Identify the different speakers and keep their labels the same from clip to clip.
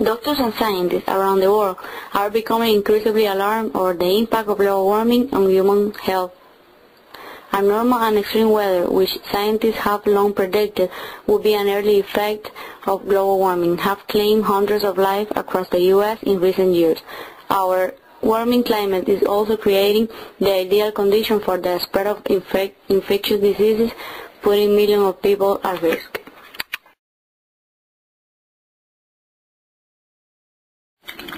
Speaker 1: Doctors and scientists around the world are becoming increasingly alarmed over the impact of global warming on human health. Abnormal and extreme weather, which scientists have long predicted would be an early effect of global warming, have claimed hundreds of lives across the U.S. in recent years. Our warming climate is also creating the ideal condition for the spread of infectious diseases, putting millions of people at risk.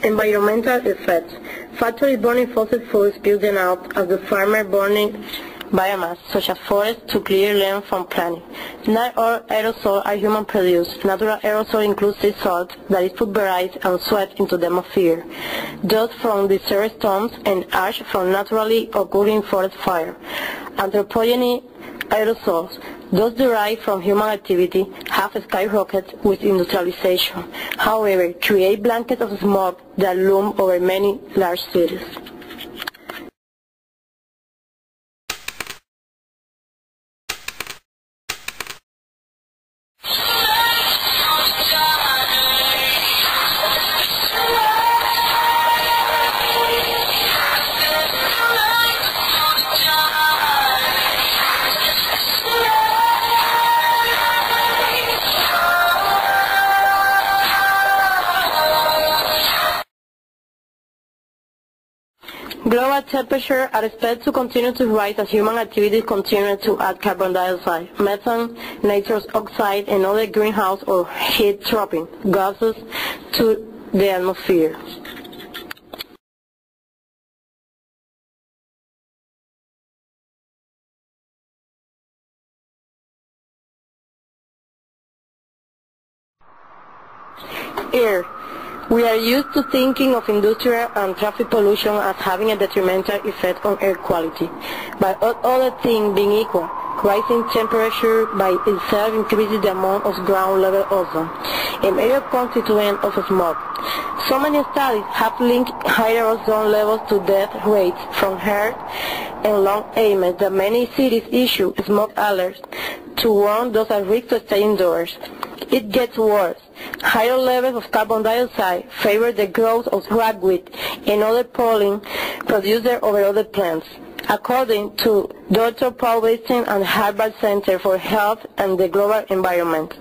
Speaker 2: Environmental effects. Factories burning fossil fuels building out as the farmer burning biomass, such as forests, to clear land from planting. Not all aerosols are human-produced. Natural aerosol includes sea salt that is pulverized and swept into the atmosphere, dust from desert storms, and ash from naturally occurring forest fire. Anthropogenic aerosols, those derived from human activity, have skyrocketed with industrialization. However, create blankets of smoke that loom over many large cities. Global temperatures are expected to continue to rise as human activities continue to add carbon dioxide, methane, nitrous oxide, and other greenhouse or heat-trapping gases to the atmosphere. Air. We are used to thinking of industrial and traffic pollution as having a detrimental effect on air quality. But all other things being equal, rising temperature by itself increases the amount of ground level ozone, a major constituent of smoke. So many studies have linked higher ozone levels to death rates from heart and lung ailments that many cities issue smoke alerts to warn those at risk to stay indoors. It gets worse. Higher levels of carbon dioxide favor the growth of ragweed and other pollen producers over other plants, according to Dr. Paul Basin and Harvard Center for Health and the Global Environment.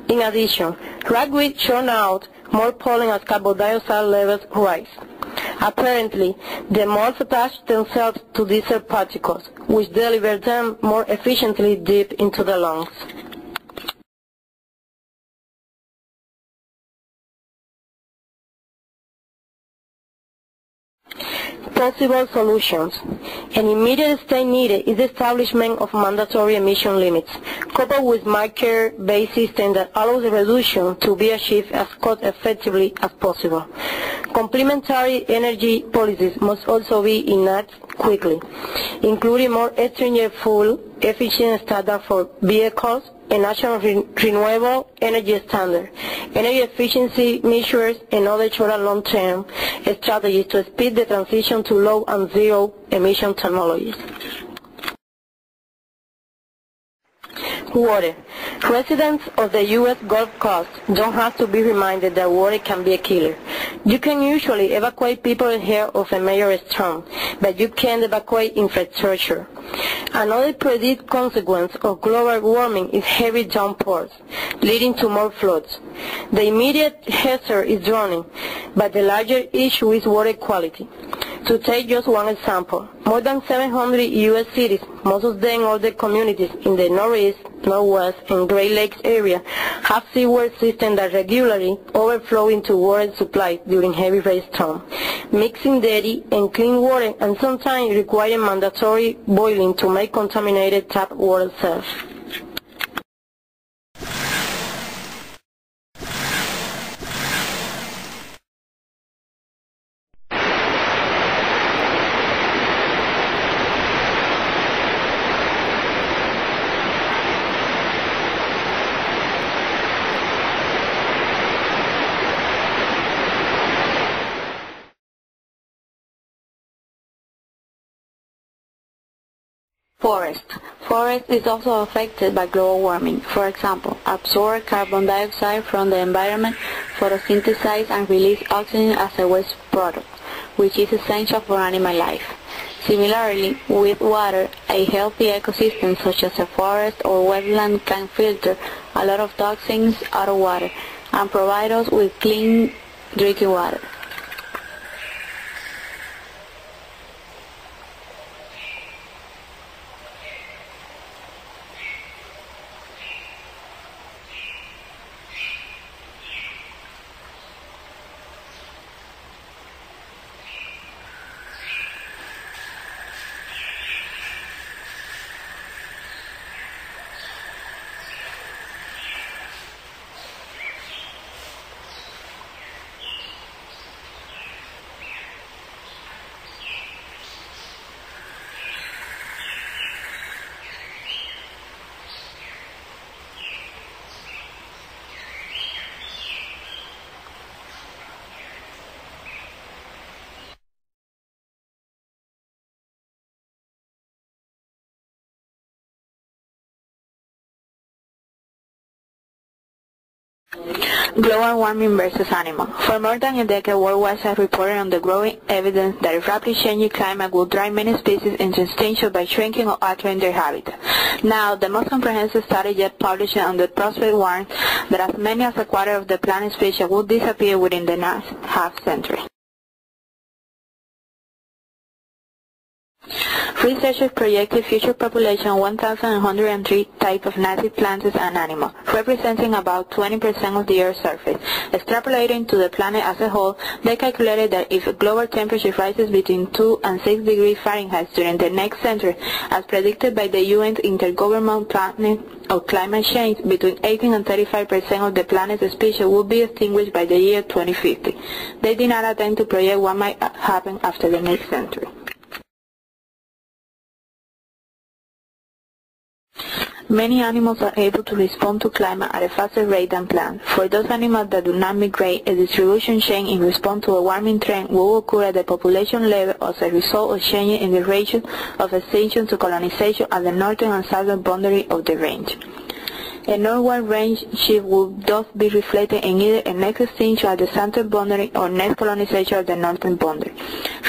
Speaker 2: In addition, ragweed churn out more pollen as carbon dioxide levels rise. Apparently, the moths attach themselves to these air particles, which deliver them more efficiently deep into the lungs. Possible solutions. An immediate step needed is the establishment of mandatory emission limits, coupled with market-based system that allows the reduction to be achieved as cost-effectively as possible. Complementary energy policies must also be enacted quickly, including more stringent fuel efficient standards for vehicles, a national renewable energy standard, energy efficiency measures, and other short and long-term strategies to speed the transition to low and zero emission technologies. Water. Residents of the U.S. Gulf Coast don't have to be reminded that water can be a killer. You can usually evacuate people ahead of a major storm, but you can't evacuate infrastructure. Another predicted consequence of global warming is heavy downpours, leading to more floods. The immediate hazard is drowning, but the larger issue is water quality. To take just one example, more than 700 U.S. cities, most of them older communities in the Northeast, Northwest, and Great Lakes area, have sewer systems that regularly overflow into water supply during heavy rainstorms, mixing dirty and clean water and sometimes requiring mandatory boiling to make contaminated tap water safe.
Speaker 1: Forest. Forest is also affected by global warming. For example, absorb carbon dioxide from the environment, photosynthesize and release oxygen as a waste product, which is essential for animal life. Similarly, with water, a healthy ecosystem such as a forest or wetland can filter a lot of toxins out of water and provide us with clean drinking water. Global warming versus animal. For more than a decade, World Wide has reported on the growing evidence that a rapidly changing climate will drive many species into extinction by shrinking or altering their habitat. Now, the most comprehensive study yet published on the prospect warns that as many as a quarter of the planet's species will disappear within the next half-century. Researchers projected future population of 1,103 types of native plants and animals, representing about 20% of the Earth's surface. Extrapolating to the planet as a whole, they calculated that if global temperature rises between 2 and 6 degrees Fahrenheit during the next century, as predicted by the UN's Intergovernmental Panel on Climate Change, between 18 and 35% of the planet's species will be extinguished by the year 2050. They did not attempt to project what might happen after the next century. Many animals are able to respond to climate at a faster rate than plants. For those animals that do not migrate, a distribution change in response to a warming trend will occur at the population level as a result of changes in the ratio of extinction to colonization at the northern and southern boundary of the range. A northward range shift will thus be reflected in either a next extinction at the southern boundary or next colonization at the northern boundary.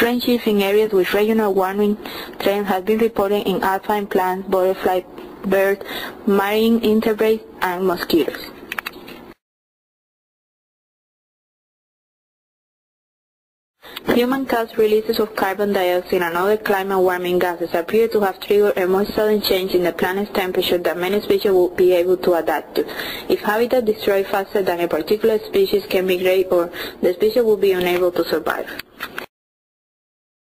Speaker 1: Range shift in areas with regional warming trends has been reported in alpine plants, butterflies, birds, marine invertebrates, and mosquitoes. Human-caused releases of carbon dioxide and other climate-warming gases appear to have triggered a more sudden change in the planet's temperature that many species will be able to adapt to. If habitat destroyed faster than a particular species can migrate, or the species will be unable to survive.